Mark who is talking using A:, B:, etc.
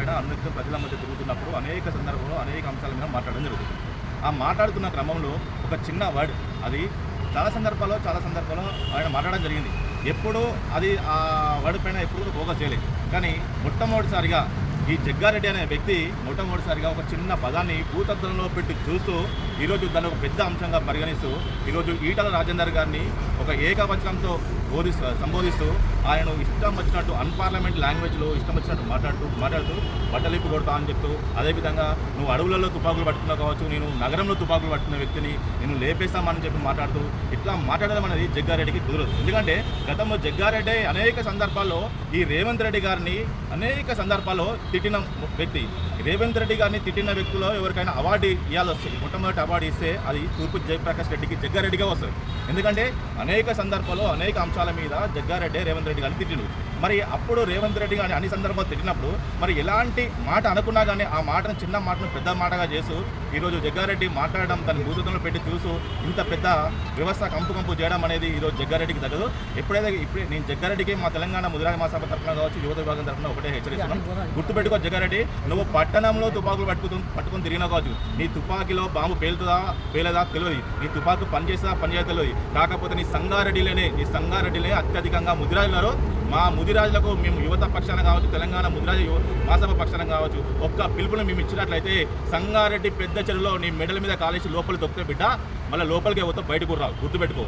A: పైన అనునిత్యం ప్రజల మధ్య తిరుగుతున్నప్పుడు అనేక సందర్భంలో అనేక అంశాల మీద మాట్లాడడం జరుగుతుంది. ఆ మాట్లాడుతున్న క్రమంలో ఒక చిన్న వర్డ్ అది చాలా సందర్భాల్లో ఆయన మాట్లాడడం జరిగింది. ఎప్పుడూ అది ఆ వర్డ్ పైన ఎప్పుడు ఫోకస్ చేయలేదు. కానీ మొట్టమొదటిసారిగా ఈ జగ్గారెడ్డి అనే వ్యక్తి మొట్టమొదటిసారిగా ఒక చిన్న పదాన్ని భూతత్వంలో పెట్టి చూస్తూ ఈరోజు దాన్ని ఒక పెద్ద అంశంగా పరిగణిస్తూ ఈరోజు ఈటల రాజేందర్ గారిని ఒక ఏకవచనంతో సంబోధిస్తూ ఆయనను ఇష్టం వచ్చినట్టు అన్పార్లమెంట్ లాంగ్వేజ్లో ఇష్టం వచ్చినట్టు మాట్లాడుతూ బట్టలిప్పు కొడతా అని చెప్తూ, అదేవిధంగా నువ్వు అడవులలో తుపాకులు పట్టుకున్నావు కావచ్చు, నేను నగరంలో తుపాకులు పట్టుకున్న వ్యక్తిని నేను లేపేస్తామని చెప్పి మాట్లాడుతూ ఇట్లా మాట్లాడడం అనేది జగ్గారెడ్డికి కుదరదు. ఎందుకంటే గతంలో జగ్గారెడ్డి అనేక సందర్భాల్లో ఈ రేవంత్ రెడ్డి గారిని అనేక సందర్భాల్లో తిట్టిన వ్యక్తి. రేవంత్ రెడ్డి గారిని తిట్టిన వ్యక్తుల్లో ఎవరికైనా అవార్డు ఇవ్వాలి వస్తుంది. మొట్టమొదటి అవార్డు ఇస్తే అది తూర్పు జయప్రకాష్ రెడ్డికి జగ్గారెడ్డిగా వస్తుంది. ఎందుకంటే అనేక సందర్భాల్లో అనేక అంశాల మీద జగ్గారెడ్డి రేవంత్ రెడ్డి గారిని తిట్టిండు. మరి అప్పుడు రేవంత్ రెడ్డి గారిని అన్ని సందర్భాలు తిట్టినప్పుడు మరి ఎలాంటి మాట అనుకున్నా కానీ ఆ మాటను చిన్న మాటను పెద్ద మాటగా చేస్తూ ఈరోజు జగ్గారెడ్డి మాట్లాడడం తన భూతత్వంలో పెట్టి చూస్తూ ఇంత పెద్ద వ్యవస్థ కంపు చేయడం అనేది ఈరోజు జగ్గారెడ్డికి తగ్గదు. ఇప్పుడే నేను జగ్గారెడ్డికి మా తెలంగాణ ముదిరాజ్ మహాసభ తరఫున కావచ్చు, యువత విభాగం తరఫున ఒకటే హెచ్చరిస్తున్నాం. గుర్తుపెట్టుకో జగ్గారెడ్డి, నువ్వు పట్టణంలో తుపాకులు పట్టుకుని తిరిగినా కావచ్చు, నీ తుపాకీలో బాంబు పేలదా తెలియదు, నీ తుపాకు పనిచేస్తుందా పనిచేయదా తెలియదు. కాకపోతే నీ సంగారెడ్డిలే అత్యధికంగా ముదిరాజున్నారు. మా ముదిరాజులకు మేము యువత పక్షాన కావచ్చు, తెలంగాణ ముదిరాజు మహాసభ పక్షాన కావచ్చు, ఒక్క పిలుపుని మేము ఇచ్చినట్లయితే సంగారెడ్డి పెద్ద చెరువులో నీ మెడల మీద కాలేసి లోపలికి తొక్కితే బిడ్డ మళ్ళీ లోపలికి పోతే బయటకు రావు. గుర్తుపెట్టుకో.